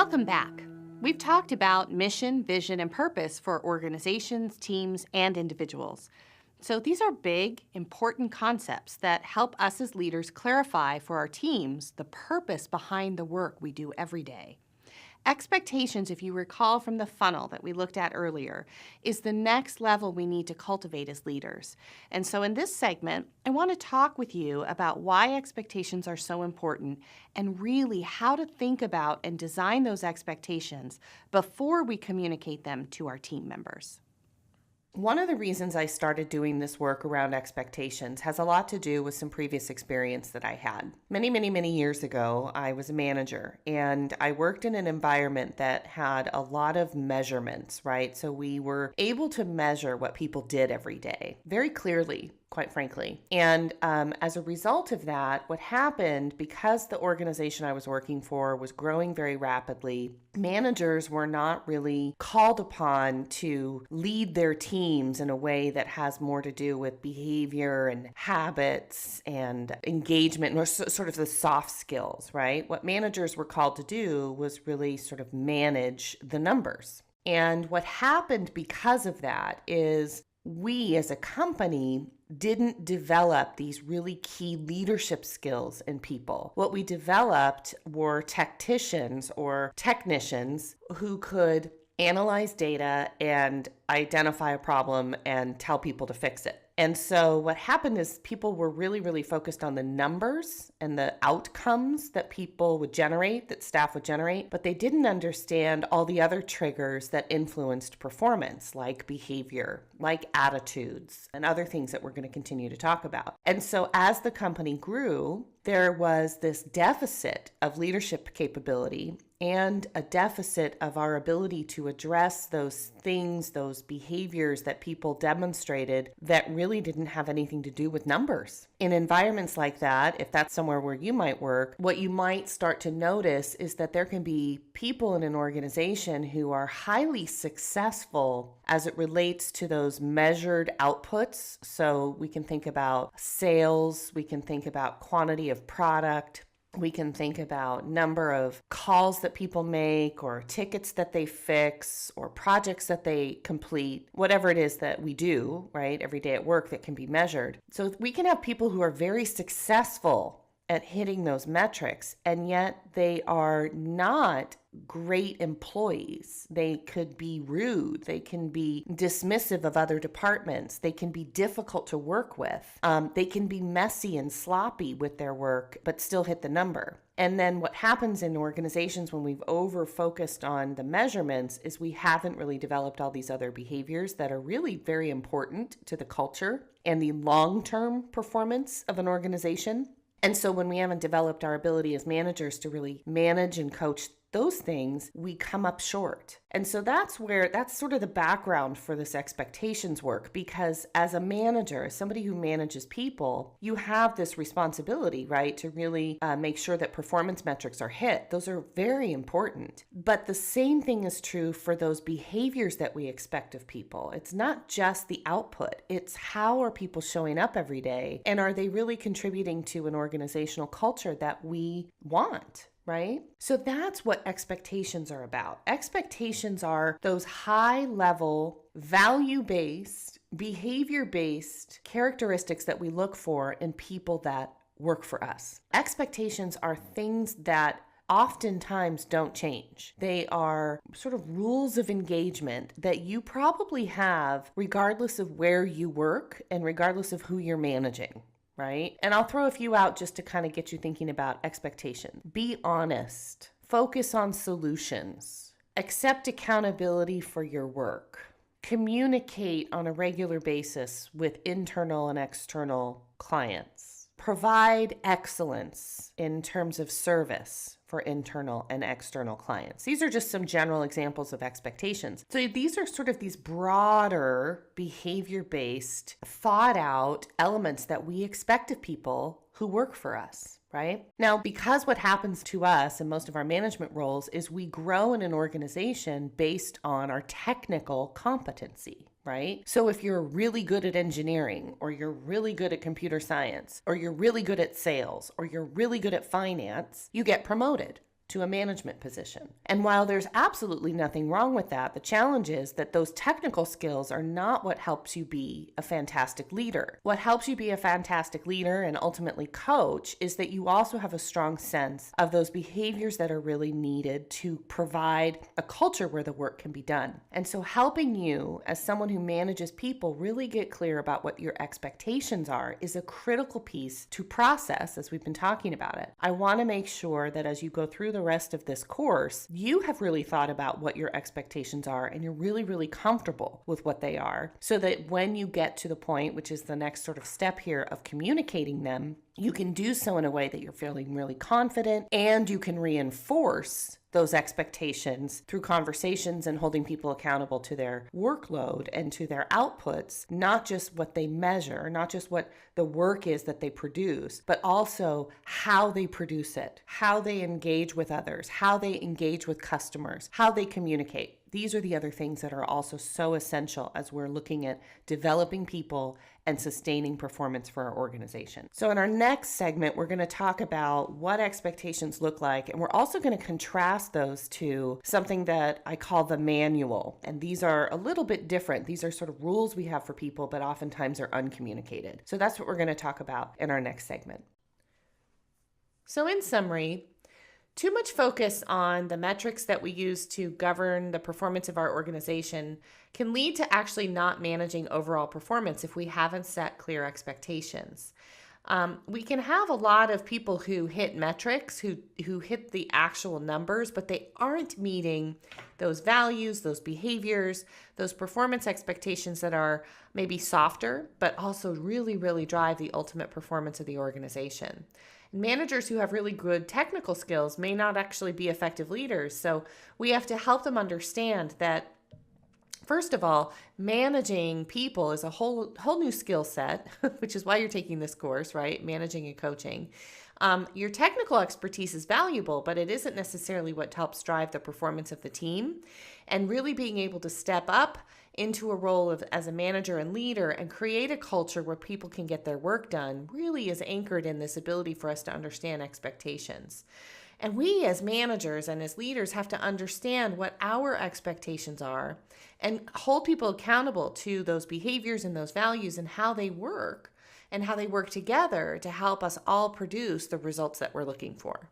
Welcome back. We've talked about mission, vision, and purpose for organizations, teams, and individuals. So these are big, important concepts that help us as leaders clarify for our teams the purpose behind the work we do every day. Expectations, if you recall from the funnel that we looked at earlier, is the next level we need to cultivate as leaders. And so in this segment, I want to talk with you about why expectations are so important and really how to think about and design those expectations before we communicate them to our team members. One of the reasons I started doing this work around expectations has a lot to do with some previous experience that I had. Many years ago, I was a manager and I worked in an environment that had a lot of measurements, right? So we were able to measure what people did every day very clearly, quite frankly. And as a result of that, what happened, because the organization I was working for was growing very rapidly, managers were not really called upon to lead their teams in a way that has more to do with behavior and habits and engagement, or sort of the soft skills, right? What managers were called to do was really sort of manage the numbers. And what happened because of that is we as a company didn't develop these really key leadership skills in people. What we developed were tacticians or technicians who could analyze data and identify a problem and tell people to fix it. And so what happened is people were really focused on the numbers and the outcomes that people would generate, that staff would generate, but they didn't understand all the other triggers that influenced performance, like behavior, like attitudes, and other things that we're going to continue to talk about. And so as the company grew, there was this deficit of leadership capability and a deficit of our ability to address those things, those behaviors that people demonstrated that really didn't have anything to do with numbers. In environments like that, if that's somewhere where you might work, what you might start to notice is that there can be people in an organization who are highly successful as it relates to those measured outputs. So we can think about sales, we can think about quantity of product, we can think about number of calls that people make or tickets that they fix or projects that they complete, whatever it is that we do, right, every day at work that can be measured. So we can have people who are very successful at hitting those metrics, and yet they are not great employees. They could be rude. They can be dismissive of other departments. They can be difficult to work with. They can be messy and sloppy with their work, but still hit the number. And then what happens in organizations when we've over-focused on the measurements is we haven't really developed all these other behaviors that are really very important to the culture and the long-term performance of an organization. And so when we haven't developed our ability as managers to really manage and coach those things, we come up short. And so that's sort of the background for this expectations work, because as a manager, as somebody who manages people, you have this responsibility, right, to really make sure that performance metrics are hit. Those are very important. But the same thing is true for those behaviors that we expect of people. It's not just the output. It's how are people showing up every day, and are they really contributing to an organizational culture that we want? Right? So that's what expectations are about. Expectations are those high-level, value-based, behavior-based characteristics that we look for in people that work for us. Expectations are things that oftentimes don't change. They are sort of rules of engagement that you probably have regardless of where you work and regardless of who you're managing. Right? And I'll throw a few out just to kind of get you thinking about expectations. Be honest. Focus on solutions. Accept accountability for your work. Communicate on a regular basis with internal and external clients. Provide excellence in terms of service for internal and external clients. These are just some general examples of expectations. So these are sort of these broader behavior-based, thought-out elements that we expect of people who work for us, right? Now, because what happens to us in most of our management roles is we grow in an organization based on our technical competency. Right? So if you're really good at engineering, or you're really good at computer science, or you're really good at sales, or you're really good at finance, you get promoted to a management position. And while there's absolutely nothing wrong with that, the challenge is that those technical skills are not what helps you be a fantastic leader. What helps you be a fantastic leader and ultimately coach is that you also have a strong sense of those behaviors that are really needed to provide a culture where the work can be done. And so helping you as someone who manages people really get clear about what your expectations are is a critical piece to process as we've been talking about it. I want to make sure that as you go through the rest of this course, you have really thought about what your expectations are and you're really, really comfortable with what they are, so that when you get to the point, which is the next sort of step here of communicating them, you can do so in a way that you're feeling really confident, and you can reinforce those expectations through conversations and holding people accountable to their workload and to their outputs, not just what they measure, not just what the work is that they produce, but also how they produce it, how they engage with others, how they engage with customers, how they communicate. These are the other things that are also so essential as we're looking at developing people and sustaining performance for our organization. So in our next segment, we're going to talk about what expectations look like, and we're also going to contrast those to something that I call the manual. And these are a little bit different. These are sort of rules we have for people, but oftentimes are uncommunicated. So that's what we're going to talk about in our next segment. So in summary, too much focus on the metrics that we use to govern the performance of our organization can lead to actually not managing overall performance if we haven't set clear expectations. We can have a lot of people who hit metrics, who hit the actual numbers, but they aren't meeting those values, those behaviors, those performance expectations that are maybe softer, but also really, really drive the ultimate performance of the organization. Managers who have really good technical skills may not actually be effective leaders. So we have to help them understand that, first of all, managing people is a whole new skill set, which is why you're taking this course, right? Managing and coaching. Your technical expertise is valuable, but it isn't necessarily what helps drive the performance of the team. And really being able to step up into a role as a manager and leader and create a culture where people can get their work done really is anchored in this ability for us to understand expectations. And we as managers and as leaders have to understand what our expectations are and hold people accountable to those behaviors and those values and how they work and how they work together to help us all produce the results that we're looking for.